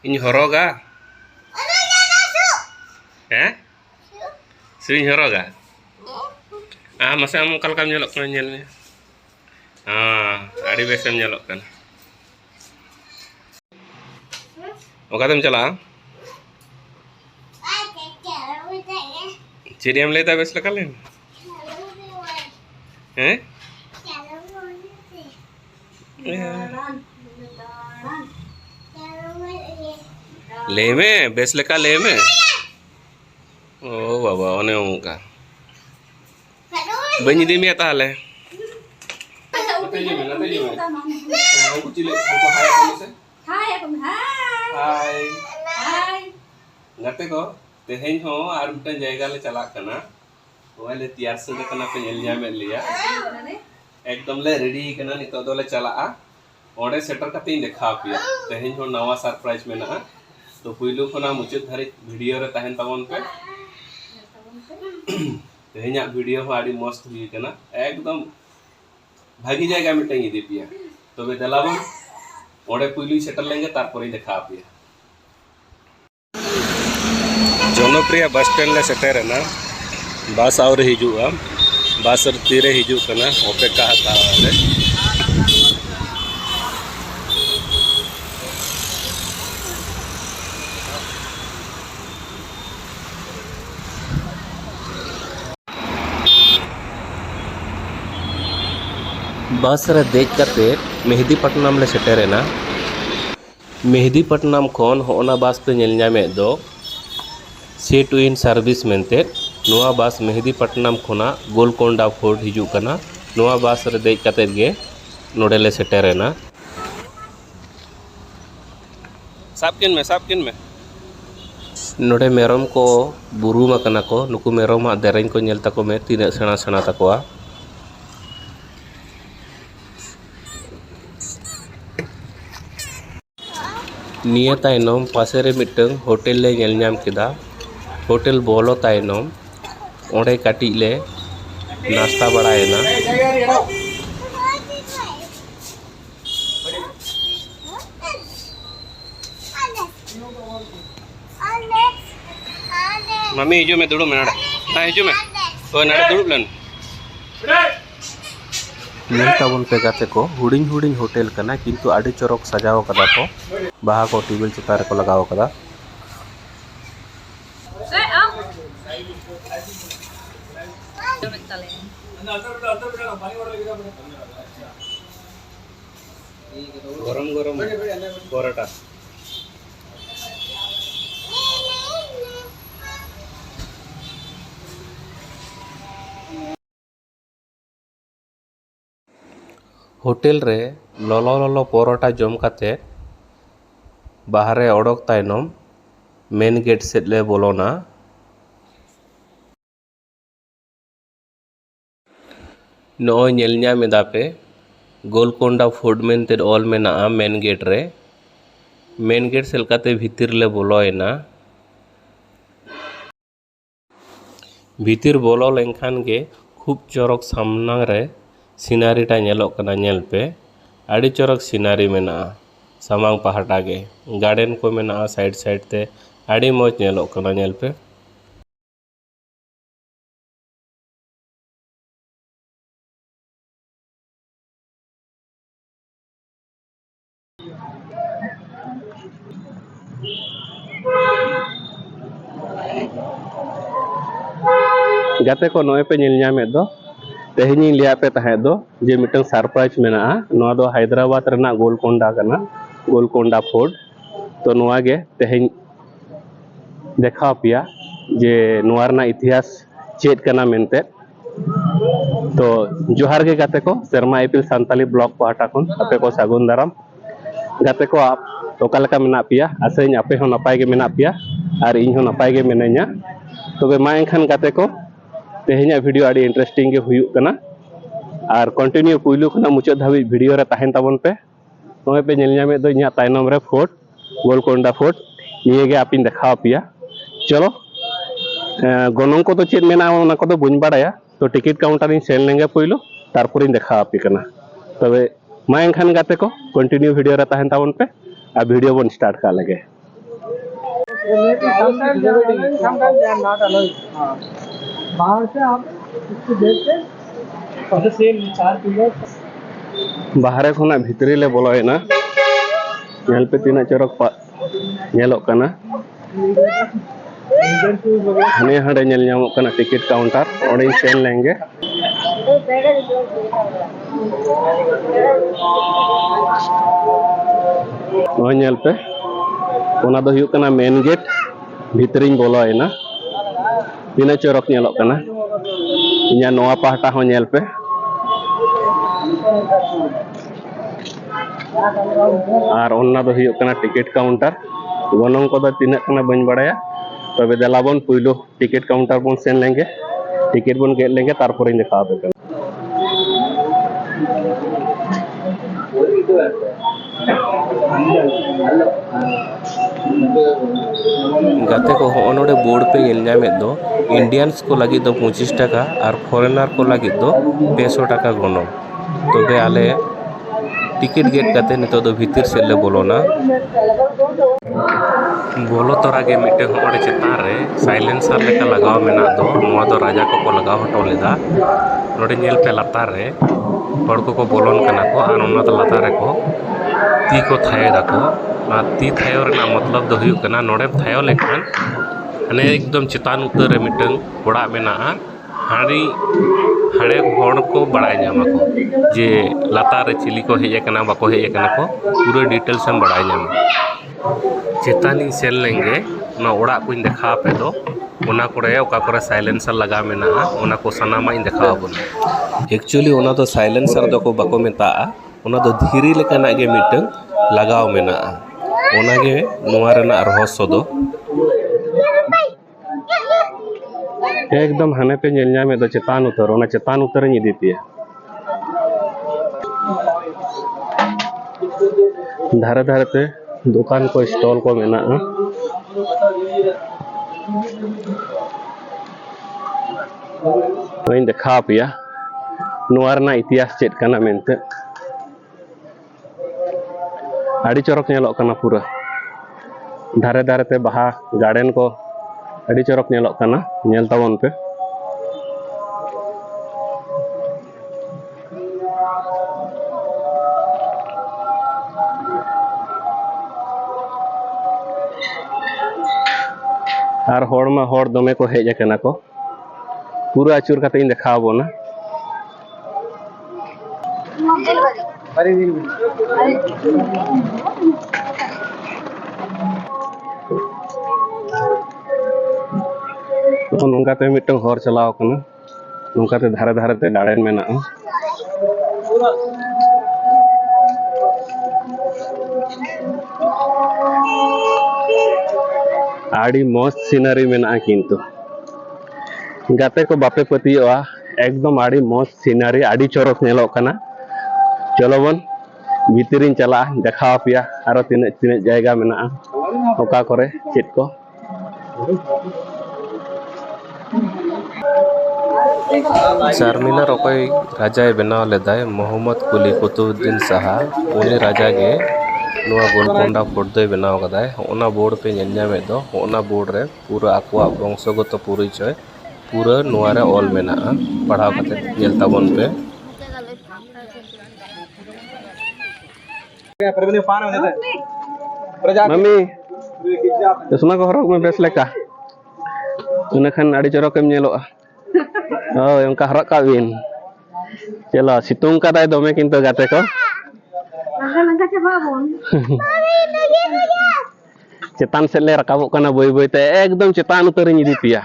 इन हरोगा हैं सुई हरोगा मसे आम कल काम nyelok kan nyel adi besem nyelok kan oka tem chala jadi am leta bes lekalen leme bes leka leme oh baba one onka banyi di mia tale ngate ko teheng ho ar mitan jayga le chalak kana oile tiyar se kana pe nyel nyame liya ekdom le ready kana nito do le chala a ode setter kate dekha piya teheng ho nawa surprise mena to puilu khona muchut dhari video re tahen tabon pe tehenya video ho adi mast hui kana ekdom bhagi jayga mitan idi piya tobe delabon ode puilu setter lenge tarpore dekha piya जनप्रिय bus stand ले shutter ना बस और हिजुआ बस तीरे हिजु कना अपेक्षा हाताले बस रे देख करते मेहदीपट्टनम ले सेटर ना मेहदीपट्टनम खन होना बस पे नेल ᱧᱟᱢᱮ दो सेट इन सर्विस मेनते नोआ बस मेहदीपट्टनम खोना गोलकोंडा फोर्ट हिजु कना नोआ बस रे देख कते गे नोडेले सेटेरेना साबकिन में नोडे मेरम को बुरुमा कना को नुकु मेरम देरें को नेल तको में तीन सेना सेना तकोआ निया ताइनम पासे रे मिटंग होटल ले नेल ᱧᱟᱢ केदा होटल बोलो ताइनम ओंडे काटी ले नाश्ता बड़ाएना मम्मी हिजू में दुड़ू में नाड़े ना हिजू में ओ नाड़े दुड़ू लन नेलताबन पे गाते को हुडिंग हुडिंग होटल कना किंतु आडी चरक सजाव कदा को बाहा को टेबल चितार को लगाव कदा गरम गरम परोटा होटल रे ललो ललो परोटा जम काते बाहरे ओडक ताइनम मेन गेट सेट ले बोलोना नो नेल ᱧᱟᱢᱮᱫᱟ पे गोलकोंडा फोर्ट मेनते ऑल मेना मेन गेट रे मेन गेट सेलकाते भीतर ले बोलोएना भीतर बोलो लेनखान गे खूब चरक सामना रे सीनारी टा नेलोक कना नेल पे आड़ी चरक सीनारी मेना सामांग पहाटा गे गार्डन को मेना साइड साइड ते आड़ी मौज नेलोक कना नेल पे गाते को नोए पे नेल ᱧᱟᱢᱮ दो तेहनी लिया पे तहे दो जे मिटन सरप्राइज मेना नोआ दो हैदराबाद रना गोलकोंडा कना गोलकोंडा फोर्ट तो नोआ गे तेहनी देखा पिया जे नोआ रना इतिहास चेत कना मेनते तो जोहार गे गाते को शर्मा एपिल सांताली ब्लॉक पाटा खन आपे को सागुन दाराम गाते को आप ओकालका मेना पिया आसेñ आपे हो नपाय गे मेना पिया और इन हो नपाय गे मेनेña तबे मा एनखान गाते को तेहኛ वीडियो आड़ी इंटरेस्टिंग गे हुयुक कना और कंटिन्यू पुइलु खना मुचाद धाबी वीडियो रे ताहेन ताबन पे नोय पे नेल ᱧᱟᱢᱮ दो इᱧा तायनम रे फोर्ट गोलकोंडा फोर्ट निये गे आपिन देखा पिया चलो गनों को तो चेत मेना ओना को तो बुñ बाड़ाया तो टिकट काउंटर इन सेल लेंगे पुइलु तारपर इन देखा आपी कना तबे मा एनखान गाते को कंटिन्यू वीडियो रे ताहेन ताबन पे आ वीडियो बन स्टार्ट का लगे sometimes they are not allowed. बाहर से आप इसको देख के और सेम 4 पिलर बाहर खोना भितरी ले बोलोयना नेल पे तीना चरक नेलोक कना हने हड़े नेल ᱧᱟᱢᱚᱜ कना टिकट काउंटर और सेन लेंगे नेल पे ओना दो हुयुक कना मेन गेट भितरिन बोलोयना तीना चरक नेलोक कना इᱧᱟ नोआ पाहटा हो नेल पे और ओना दो हुयुक कना टिकट काउंटर गोनों को तीना कना बन बड़ाया तबे देलाबन पुइलो टिकट काउंटर बन सेन लेंगे टिकट बन गेट लेंगे तारपर इन देखा पे गाते को होनोडे बोर्ड पे नेलनामेद दो इंडियंस को लगी दो 25 टाका और फॉरेनर को लगी दो 200 टाका गोनो तबे आले टिकट गेट काते नितो दो भीतर से ले बोलोना बोलो तोरा गे मिटे होड़े चेतान रे साइलेंसर लेका लगाव मेना दो नोआ दो राजा को लगाव हटो लेदा नोडे नेल पे लातार रे हड़ को बोलोन कना को आर ओना दो लातार रे को ती को थाये दाको ना ती थायो रेना मतलब दो हुयुक कना नोडे थायो लेखान हने एकदम चेतान उतर रे मिटंग ओड़ा मेना हाड़ी हाड़े हड़ को बड़ाय ᱧᱟᱢᱟ को जे लातार रे चिली को हेज कना बाको हेज कना को पूरा डिटेल्स हम बड़ाय ᱧᱟᱢᱟ चेतानी सेल लेंगे ना ओड़ा को देखा पे दो ओना कोरे ओका कोरे साइलेंसर लगा मेना ओना को सनामा इन देखा बन एक्चुअली ओना तो साइलेंसर दो को बाको मेता ओना तो धीरे लेकाना गे मिटंग लगाव मेना ओना गे नोआ रेना रहस्य दो एकदम हने पे नेल ᱧᱟᱢᱮ दो चेतान उतर ओना चेतान उतर इन इदी पिया धारे धारे पे दुकान को स्टॉल को मेना इन देखा पिया नोआ रेना इतिहास चेद कना मेनते आड़ी चरक नेलोक कना पूरा धारे धारे ते बाहा गार्डन को आड़ी चरक नेलोक कना नेल ताबन पे और हड़ मा हड़ दमे को हेज कना को पूरा आचुर काते इन देखा बोना तो नोंकाते मिटंग हर चलाव कना नोंकाते धारे धारे ते गार्डन मेना आड़ी मस्त सीनरी मेना किंतु गाते को बापे पतियोआ एकदम आड़ी मस्त सीनरी आड़ी चरक नेलोक कना चलो बन भीतरिन चला देखा पिया आरो तिने तिने जायगा मेना ओका करे चेत को चारमीनार ओकय राजाय बनाव लेदाय मोहम्मद कुली कुतुबुद्दीन शाह उनी राजा गे नोआ गोलकोंडा फोर्ट दो बनाव कदाय ओना बोर्ड पे नेल ᱧᱟᱢᱮ दो ओना बोर्ड रे पूरा आकुआ वंशगत परिचय पूरा नोआ रे ऑल मेना पढ़ाव कते नेल ताबन पे मम्मी चश्मा को हरक में बेस लेका उनखान आड़ी चरकम नेलोआ ओय उनका हरक का बिन चलो सितुंग कदाय दमे किंतु गाते को चेतान से ले रकाबो कना बोई बोई ते एकदम चेतान उतर इन इदी पिया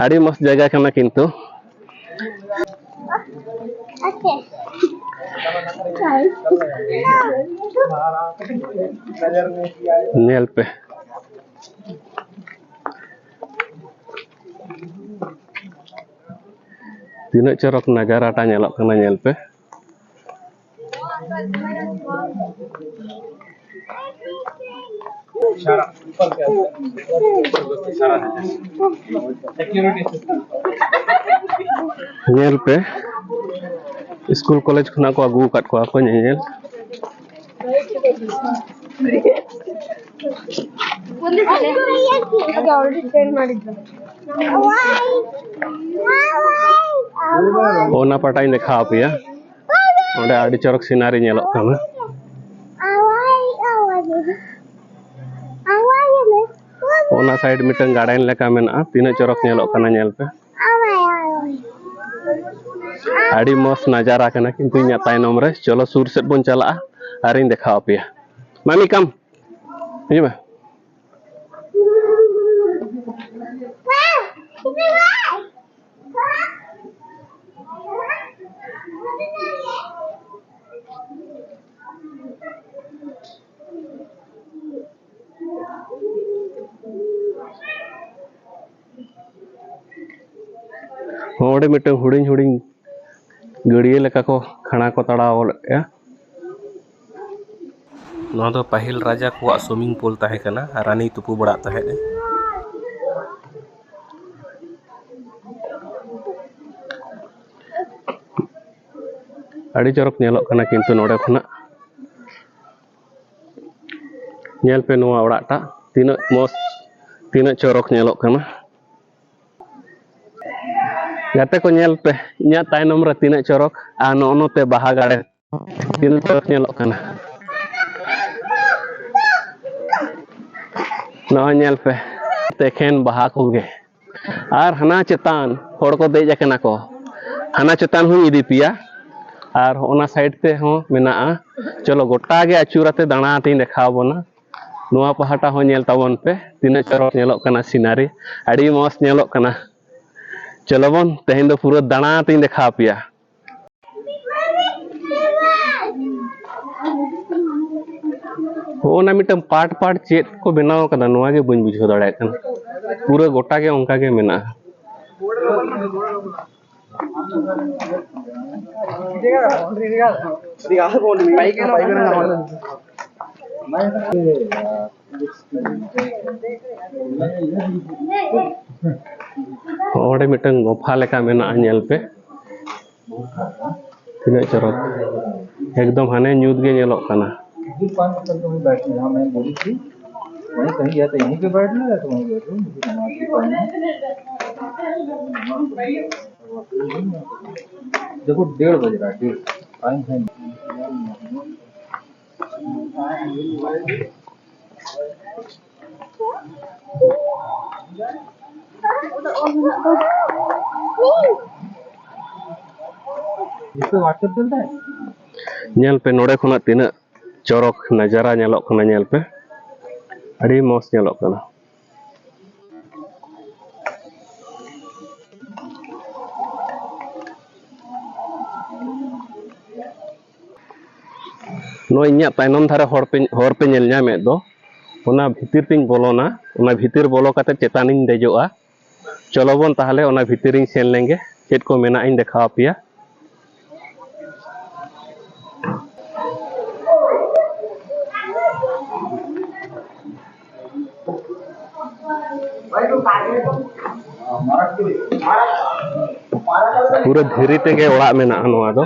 आड़ी मस्त जगह कना किंतु नेल पे तीना चरक नजारा टा नेलोक कना नेल पे नेल पे स्कूल कॉलेज खुना को आगू काट को नेल already train ಮಾಡಿದ್ರು Ona patai dekha apia. Onde adi corok sinari nyelok kana. Ona side miteng garden leka mena, tina corok nyelok kana nyel pe. Adi mos najara kana kintu inya tainom re cholo sur set bon chala aring dekha apia. Mami kam. Ini mah. Onde miteng huding gadiya leka ko khana ko tadaw ya. Noa do pahil raja kuak swimming pool tahe kana rani tupu bada tahe de. Adi corok nyelok kana kintu node khona nyel pe noa orak ta tina mos tina corok nyelok kana. Gate ko nyel pe inya tainom re tina corok ano ono te baha gade tina corok nyelok kana. Noa nyel pe teken baha koge ar hana chetan hor ko dej akana ko hana chetan hu idi pia ar ona side te ho mena a cholo gota ge achurate dana tin dekha bona noa pahata ho nyel tabon pe tina corok nyelok kana sinari adi mos nyelok kana. Chalo bon tehin do pura dana tin dekha pia. Ona mitang part chet ko benaw kada noa ge bañ bujhaw dare kan pura gota ge onka ge mena. Onde mitang gofa leka mena nyel pe tina corok एकदम hane nyut ge nyelok kana. जहाँ मैं बोली थी वहीं कहीं या तो यहीं पे बैठना या तो वहीं बैठो मुझे नमाज़ पढ़ना देखो 1:30 बज रहा है 1:30 टाइम है इस पे व्हाट्सएप चलता है Nyel pe node khona tina corok najara nyelok kana nyel pe adi mos nyelok kana. No inya tainom dhare hor pe nyel nyame do ona bhitir ting bolona ona bhitir bolo kate chetaning dejoa cholo bon tahale ona bhitiring sen lenge chet ko mena in dekha apia. Pura dhiri tege orak mena noa do.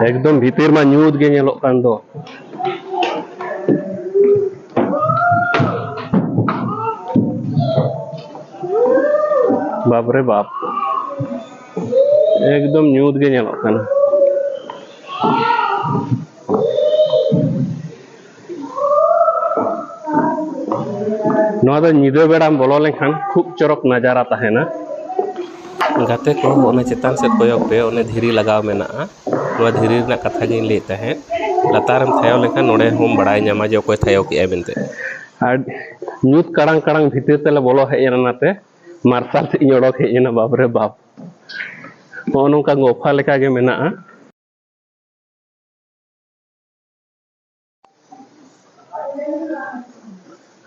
Ekdom bhitir ma nyut ge nyelok kan do. Baap re baap. Ekdom nyut ge nyelok kana. Noa do nyide bedam bolo lekhan khub corok najara tahena. Gate ko ona chetan set koyok pe one dhiri lagaw mena a noa dhiri na katha ge le tahe lataram thayo lekhan node hom badai nyama je koy thayo ki ebente ar nyut kadang bhitir tele bolo hej ena te marsal te inodok hej ena bap re bap nonka gofa leka ge mena a.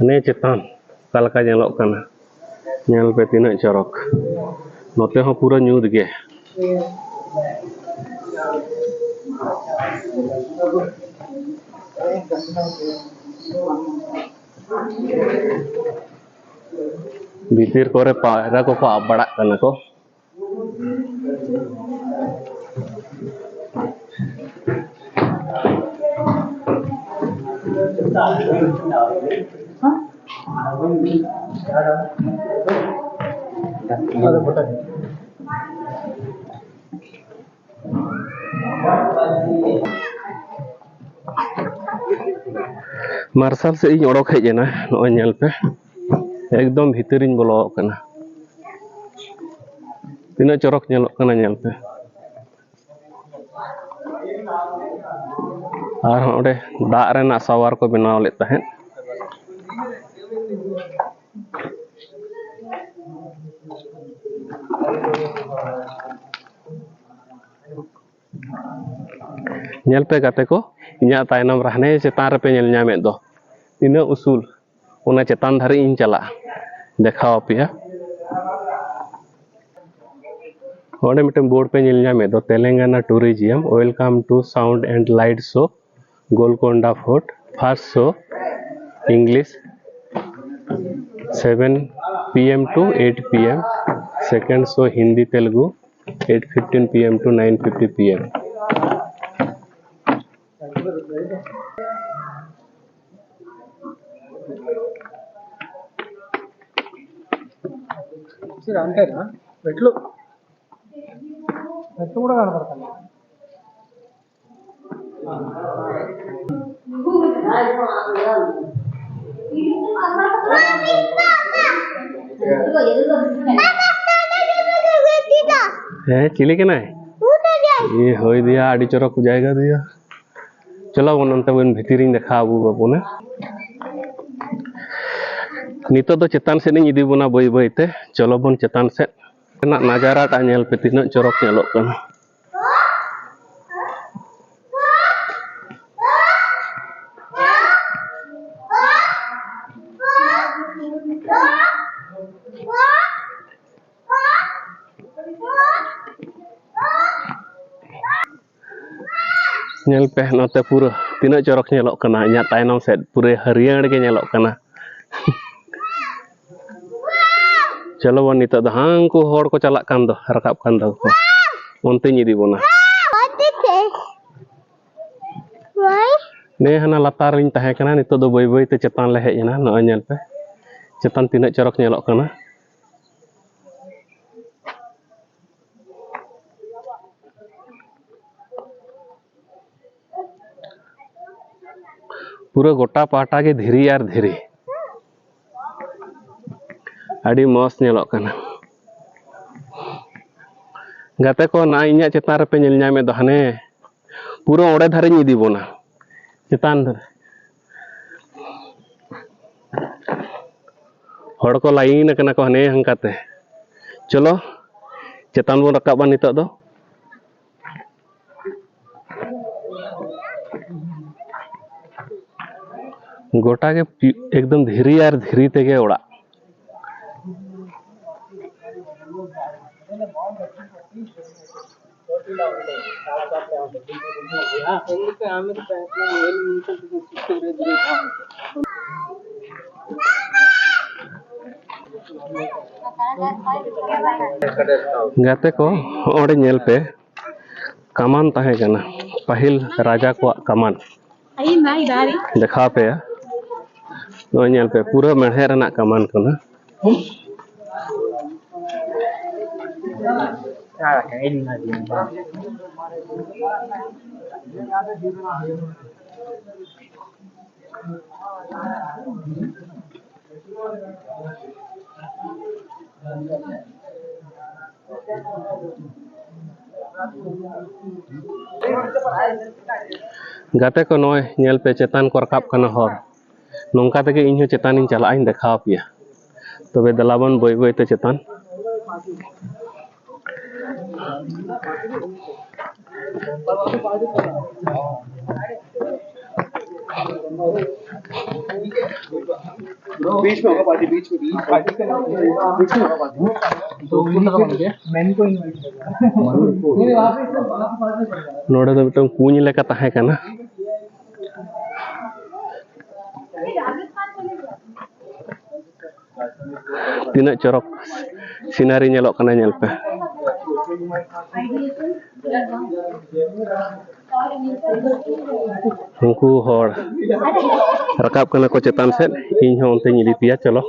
Ane chetan kalka nyelok kana nyel pe tina corok note ho pura nyut ge. भीतर कोरे पायरा को आबड़ा कना को martial से इन ओडक हेजना नय nail पे एकदम भीतरिन बोलो कना तीना चरक नेलोक कना नेल पे और ओडे दाग रेना सावार को बनाव ले तहें नेल पे गाते को इन्या तायनम रहने चेतान रे पे नेल ᱧᱟᱢᱮᱫ दो तीना उसूल उना चेतान धारे इन चला देखाव पिया ओडे मिटन बोर्ड पे नेल ᱧᱟᱢᱮᱫ दो Telangana tourism welcome to sound and light show Golconda fort first show English 7 PM to 8 PM second show Hindi Telugu 8:15 PM to 9:50 PM అంతేనా మెట్లు మెట్లు కూడా కనపడతాయి चिली के ना ये होई दिया आड़ी चरक जाएगा दिया चलो वो नंतर बन भीतरी देखा अबू बाबू ने नितो तो चेतान से नहीं इदी बुना बई बई ते चलो बन चेतान से ना नजारा टा नेल पे तीना चरक नेलोक कना नेल पे नोते पूरा तीना चरक नेलोक कना इन्या तायनम सेट पूरे हरियर के नेलोक कना चलो वन नितो द हांको होड़ को चलाक कान दो रकाब कान दो ओनते निदी बोना ने हना लातार लिन तहे कना नितो दो बई बई ते चेतान ले हेजना न नेल पे चेतान तीना चरक नेलोक कना पूरा गोटा पाटा के धीरी यार धीरी अड़ी मस्त नेलोक कना गाते को ना इन्या चेतान रे पे नेल ᱧᱟᱢᱮ दो हने पूरा ओडे धारे निदी बोना चेतान धारे हड़ को लाइन कना को हने हंकाते चलो चेतान बोन रकाबा नितो दो गोटा के एकदम धीरी यार धीरी तेगे ओड़ा गाते को ओडे नेल पे कमान तहे कना पहिल राजा को कमान देखा पे नो नेल पे पूरा मेढ़े रना कमान कना गाते को नोय नेल पे चेतान को रकाब कना हर नोंका तेगे इन चेतान इन चला इन देखा पिया तबे दलाबन बई बई ते चेतान बीच में होगा पार्टी बीच में पार्टी के बीच में होगा पार्टी तो मैन को इनवाइट करेगा नहीं वहां पे पार्टी करेगा नोडे दो मिटन कूኝ लेका तहे कना Tina corok sinari nyelok kana nyel pe. Unku hor rakap kana ko cetan set ᱤᱧ ᱦᱚᱸ ᱚᱱᱛᱮᱧ ᱤᱫᱤ ᱯᱮᱭᱟ ᱪᱚᱞᱚ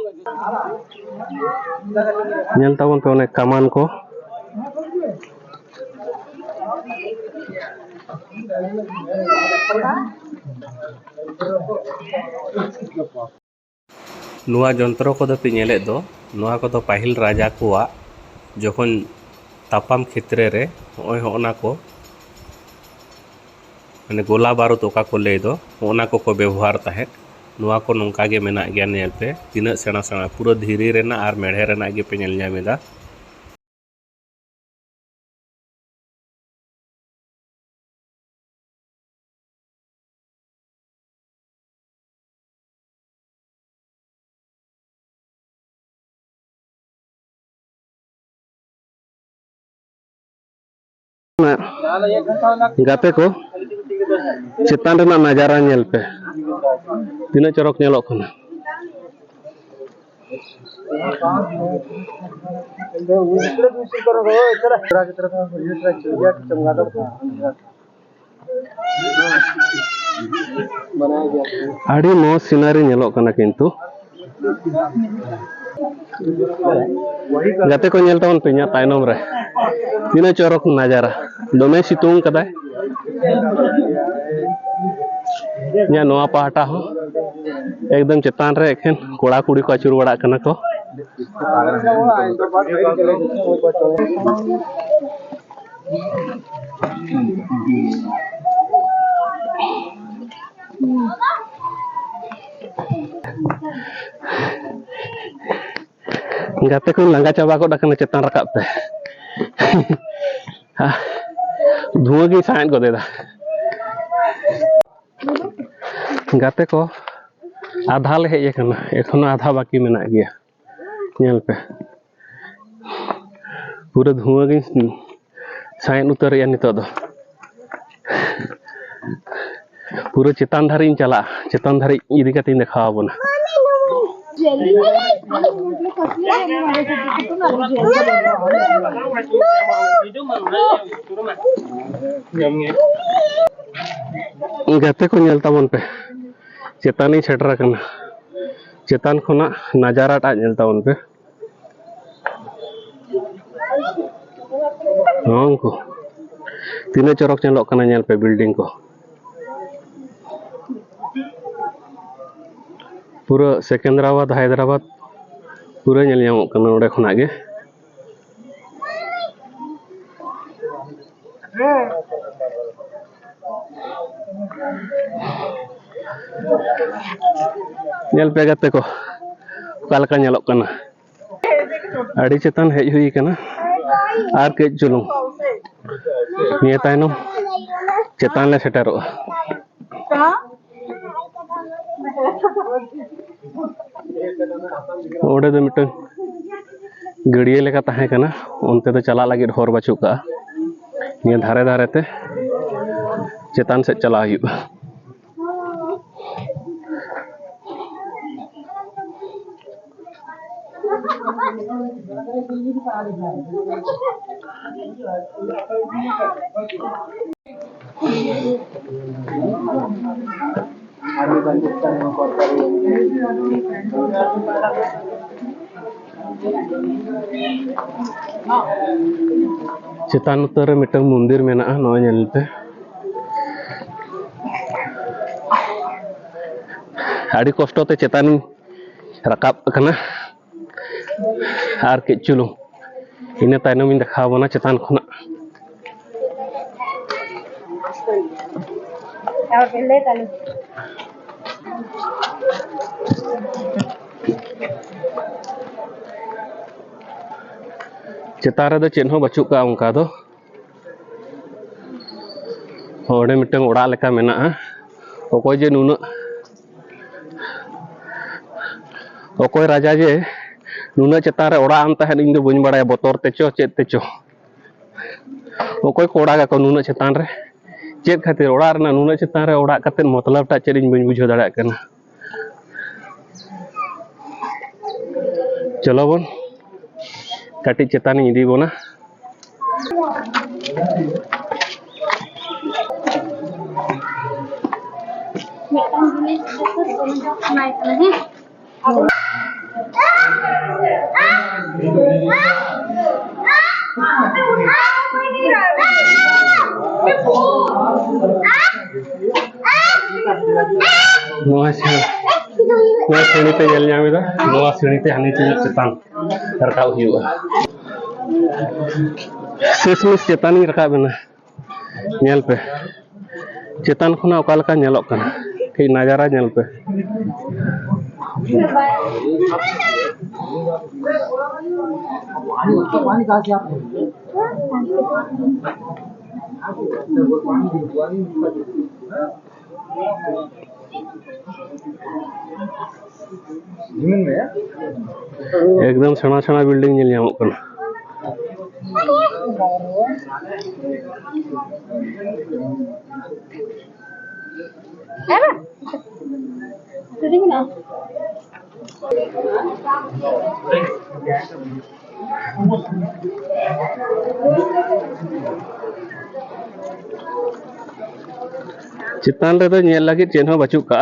ᱧᱮᱞ ᱛᱟᱵᱚᱱ ᱯᱮ ᱚᱱᱮ ᱠᱟᱢᱟᱱ ᱠᱚ ᱱᱚᱣᱟ ᱡᱚᱱᱛᱨᱚ ᱠᱚᱫᱚ ᱯᱮ ᱧᱮᱞᱮᱫ ᱫᱚ ᱱᱚᱣᱟ ᱠᱚᱫᱚ ᱯᱟᱹᱦᱤᱞ ᱨᱟᱡᱟ ᱠᱚᱣᱟᱜ ᱡᱚᱠᱷᱚᱱ ᱛᱟᱯᱟᱢ ᱠᱷᱮᱛᱨᱮ ᱨᱮ ᱦᱚᱸᱜᱼᱚᱭ ᱠᱚ ᱢᱟᱱᱮ ᱜᱳᱞᱟ ᱵᱟᱨᱩᱫ ᱚᱠᱟ ᱠᱚ ᱞᱟᱹᱭ ᱫᱚ ᱚᱱᱟ ᱠᱚᱠᱚ ᱵᱮᱵᱚᱦᱟᱨ ᱛᱟᱦᱮᱸᱫ ᱱᱚᱣᱟ ᱠᱚ ᱱᱚᱝᱠᱟ ᱜᱮ ᱢᱮᱱᱟᱜ ᱜᱮᱭᱟ ᱧᱮᱞ ᱯᱮ ᱛᱤᱱᱟᱹᱜ ᱥᱮᱬᱟ ᱥᱮᱬᱟ ᱯᱩᱨᱟᱹ ᱫᱷᱤᱨᱤ ᱨᱮᱱᱟᱜ ᱟᱨ ᱢᱮᱲᱦᱮ ᱨᱮᱱᱟᱜ ᱜᱮ ᱯᱮ ᱧᱮᱞ ᱧᱟᱢ ᱮᱫᱟ गाते को चेतान रेना नजारा ñel पे tina corok ñelok kana ᱟᱹᱰᱤ ᱢᱚᱡᱽ सिनारी ñelok kana किंतु गाते को ñel ᱛᱟᱵᱚᱱ ᱯᱮ ᱤᱧᱟᱹᱜ तायनोम रे tina corok नजारा दोमे सितुंग कदाय nya noa pahata ho एकदम चेतान रे एखेन कोड़ा कुड़ी को अचुर बड़ा कना को गाते को लंगा चाबा को डकना चेतान रकाब पे धुआं की साइन को देदा गाते को आधा ले हेज कना एखोनो आधा बाकी मेना गया ñel पे पूरा धुआं की साइन उतर या नितो दो पूरा चेतान धारी चला चेतान धारी इदी कते देखाव बना गाते को ñel tabon पे चेतानी सेटर कना चेतान खोना नजारा टा ñel tabon पे को तीने चरक ñelok kana ñel पे बिल्डिंग को पूरा सिकंदराबाद हैदराबाद पूरा ñel ñamok kana ओडे खोना गे ñel पे गाते को कालका ñelok kana आड़ी चेतान हेज हुई kana आर के चुलुंग निया तायनम चेतान ले सेटरो ओडे दो मिटन गड़िया लेका ताहे kana onte do chala lagid hor bachu ka निया धारे धारे ते चेतान से चला हुई चेतान उतर मिटंग मंदिर मेना नो ñelते आड़ी कष्ट ते चेतान रकाब कना आर के चुलुंग इन तायनम इन देखा बना चेतान खोना चेतान रे दो चेन हो बचु का उनका दो ओडे मिटंग ओड़ा लेका मेना ओकोय जे नुना ओकोय राजा जे नुना चेतान रे ओड़ा आम ताहे इन दो बइन बड़ाया बोतर तेचो चेत तेचो ओकोय कोड़ा का को नुना चेतान रे चेत खातिर ओड़ा रना नुना चेतान रे ओड़ा कते मतलब टा चेत इन बइन बुझो दाड़ा कना चलो बोन काटी चेतान इदी बोना श्रेणी पे श्रेणी पे हानि चेतान रकाब शेषमेश चेतान रकाब पे चेतान खुना ओकालका नेलोक कना कई नजारा नेल पे पानी कहाँ से आते जमीन में एकदम सेना सेना बिल्डिंग नेल ᱧᱟᱢᱚᱜ कना चितान रे नेल लगी चेन हो बचुक का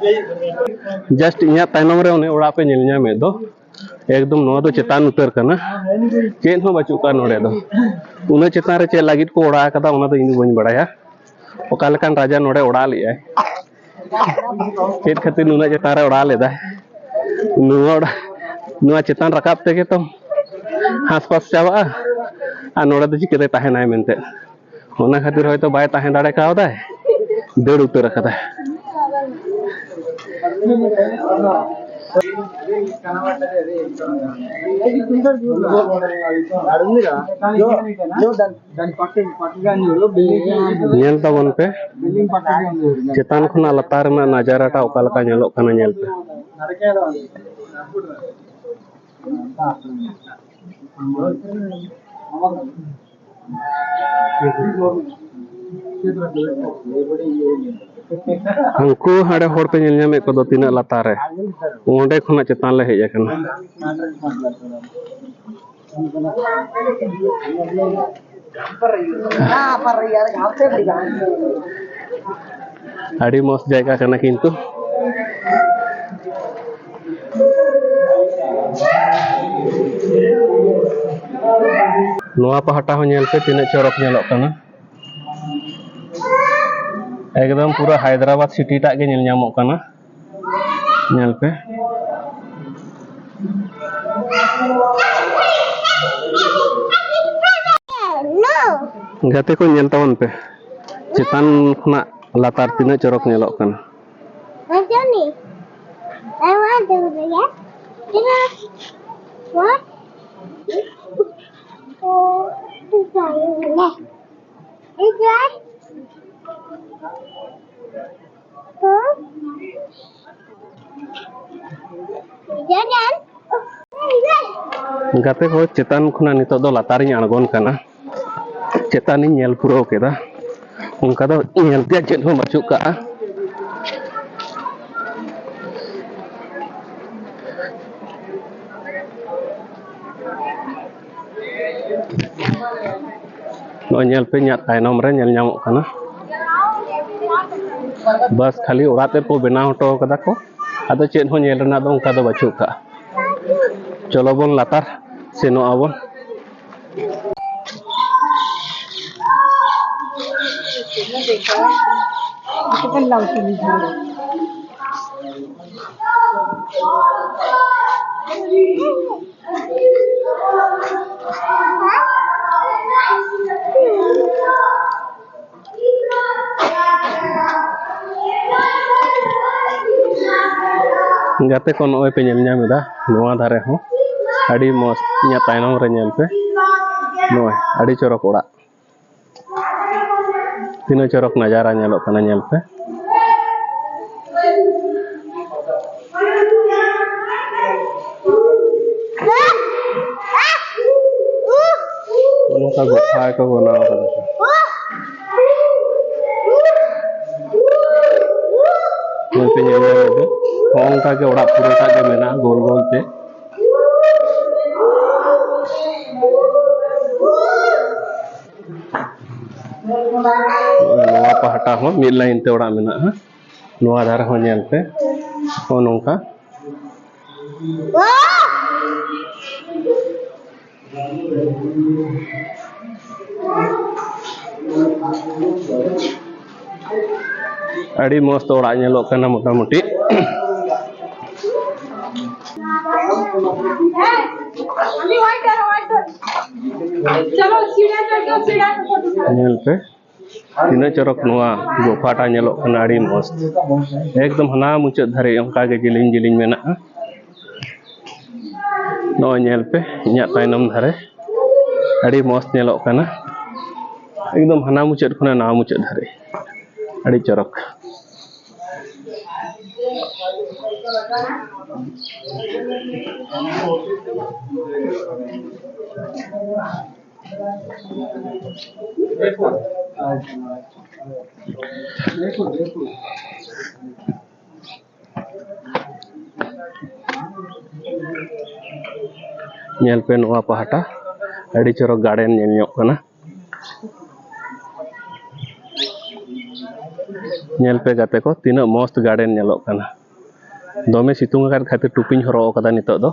जस्ट इया तायनम रे ओने ओड़ा पे नेल ᱧᱟᱢᱮ दो एकदम नोआ दो चितान उतर कना चेन हो बचुक का नोडे दो उना चितान रे चे लगी को ओड़ा कदा उना दो इन बनी बड़ाया ओकालकान राजा नोडे ओड़ा लिया चेत खातिर नुना चितान रे ओड़ा लेदा नुआ चितान रकाब तेगे तो हासपास चाबा आ नोडे दो चिकते ताहेनाय मेनते ओना खातिर होयतो बाय ताहे दाड़े कावदा देड़ उतर कदा नेल तबन पे चितान खुना लतार ना नजाराटा ओकालका नेलोक कना नेल पे हमको हाड़े होड़ पे नेल ᱧᱟᱢᱮ को दो तीना लतारे ओंडे खुना चितान ले हेज अकना अड़ी मस्त जायगा कना किंतु नोआ पहाटा हो नेल पे तीना चौरक नेलोक कना एकदम पूरा हैदराबाद सिटी टाक के नेल ᱧᱟᱢᱚᱜ कना नेल पे गाते को नेल तवन पे चितान खुना लातार तीना चौरक नेलोक कना गाते को चितान खुना नितो दो लातारिñ आणगोन कना चितानिñ नेल पुराव केदा उनका दो नेल ते चेद हो बचुक का नो नेल पे ᱧᱟᱜ तायनम रे नेल ᱧᱟᱢᱚᱜ कना बस खाली ओराते को बनाव हटो कदा को आदो चेद हो नेल रना दो उनका दो बचुक का चलो बोन लातार सेनो आबोन गाते को नोय पे नेल ᱧᱟᱢᱮᱫᱟ नोआ धारे हो अड़ी मस्त इया तायनम रे नेल पे नोय अड़ी चौरक ओड़ा तीना चौरक नजारा नेलोक कना नेल पे नोका गोफा को बनाव कदा नेल पे नेल ᱧᱟᱢᱮᱫᱟ होंका के ओड़ा पूराटा के मेना गोल गोल ते नवा पहाटा हो मिड लाइन ते ओड़ा मेना हा नवा धारा हो नेल पे हो नोंका अड़ी मस्त ओड़ा नेलोग कना मोटामुटी नेल पे तीना चरक नवा गोफाटा नेलोग कना अड़ी मस्त एकदम हना मुचाद धारे ओंका गे जिलिंग जिलिंग मेना नो नेल पे इᱧᱟᱜ तायनम धारे अड़ी मस्त नेलोग कना एकदम हना मुचाद खुना ना मुचाद धारे अड़ी चरक नेल पे नवा पहाटा अड़ी चरक गार्डन नेल ᱧᱚᱜ कना नेल पे गाते को तीना मस्त गार्डन नेलोग कना दोमे सितुंग आकाद खातिर टुपिኝ हरो कदा नितो दो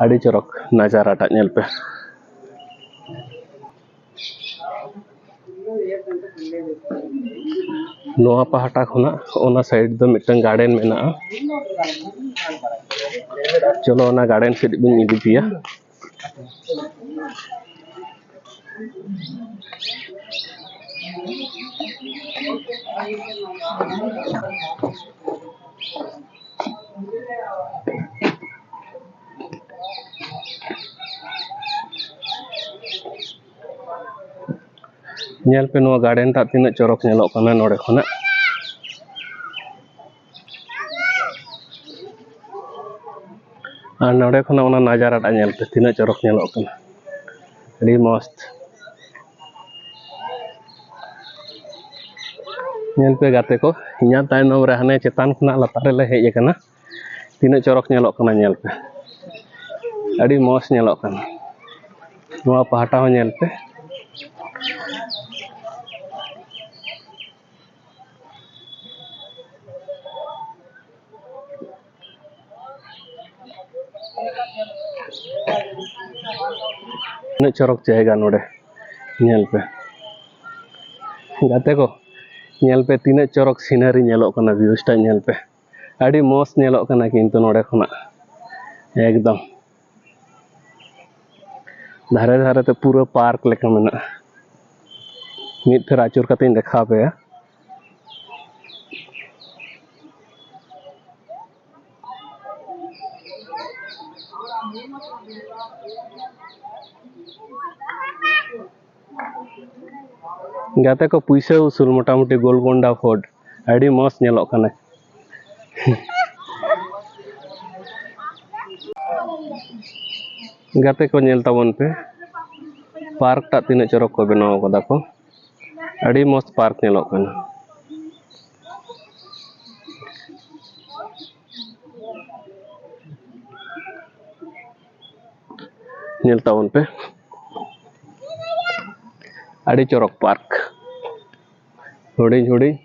अड़ी चरक नजारा टा नेल पे नवा पहाटा खुना ओना साइड दो मिटन गार्डन मेना चलो ओना गार्डन सेड बिन इदी पिया नेल पे नवा गार्डन टा तीना चरक नेलोग कना नोडे खुना और नोडे खुना ओना नजारा टा नेल पे तीना चरक नेलोग कना अड़ी मस्त नेल पे गाते को इᱧा तायनम रे हने चेतान खुना लातार ले हेज कना तीना चरक नेलोग कना नेल पे अड़ी मस्त नेलोग कना नवा पहाटा हो नेल पे चरक जायगा नोडे नेल पे गाते को नेल पे तीना चरक सीनरी नेलोग कना व्यूज टा नेल पे अड़ी मस्त नेलोग कना किंतु नोडे खुना एकदम धारे धारे ते पूरा पार्क लेका मेना मिद फेर आचुर कते देखा पे गाते को पुइसा उसूल मोटामुटी गोलकोंडा फोर्ट अड़ी मस्त नेलोग कना गाते को नेल ताबन पे पार्क टा तीना चरक को बनाव कदा को अड़ी मस्त पार्क नेलोग कना नेल ताबन पे अड़ी चरक पार्क हुडिंग हुडिंग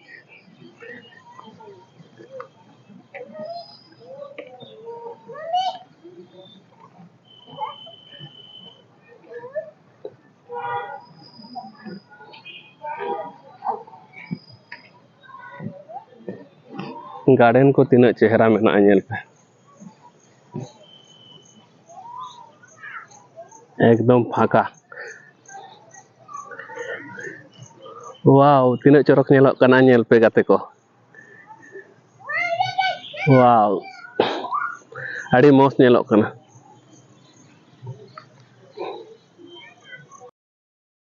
गार्डन को तीना चेहरा मेना नेल पे एकदम फाका वाव तीना चरक नेलोग कना नेल पे गाते को वाव अड़ी मस्त नेलोग कना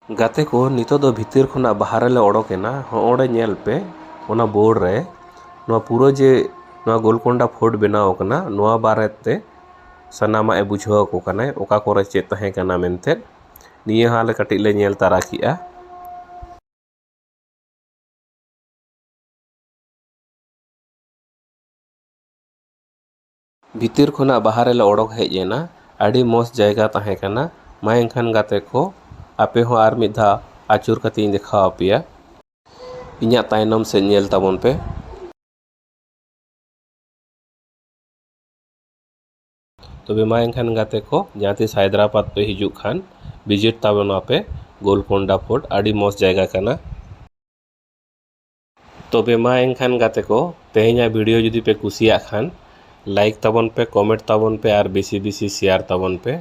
गाते को नितो दो भीतर खुना बाहर ले ओडोकेना होंडे नेल पे ओना बोर्ड रे नवा पूरा जे नवा गोलकोंडा फोर्ट बनाव कना नवा बारेते सनामा ए बुझाव को कना ओका कोरे चेत तहे कना मेनते निये हाले कटि ले नेल तारा किया भीतर खुना बाहर ले ओडोक हेजेना अड़ी मस्त जायगा तहे कना मा एनखान गाते को आपे हो आर मिधा आचुर कती दिखावा पेया इन्या तायनम से नेल ताबन पे तबे मा एनखान गाते को जहाँ तीस हैदराबाद पे हिजू खान विजिट ताबना पे गोलकोंडा फोर्ट आड़ी मौज जायगा कना। तबे मा एनखान गाते को तेहेኛ वीडियो जुदी पे कुसिया खान लाइक ताबन पे कमेंट ताबन पे और बेसी बेसी शेयर ताबन पे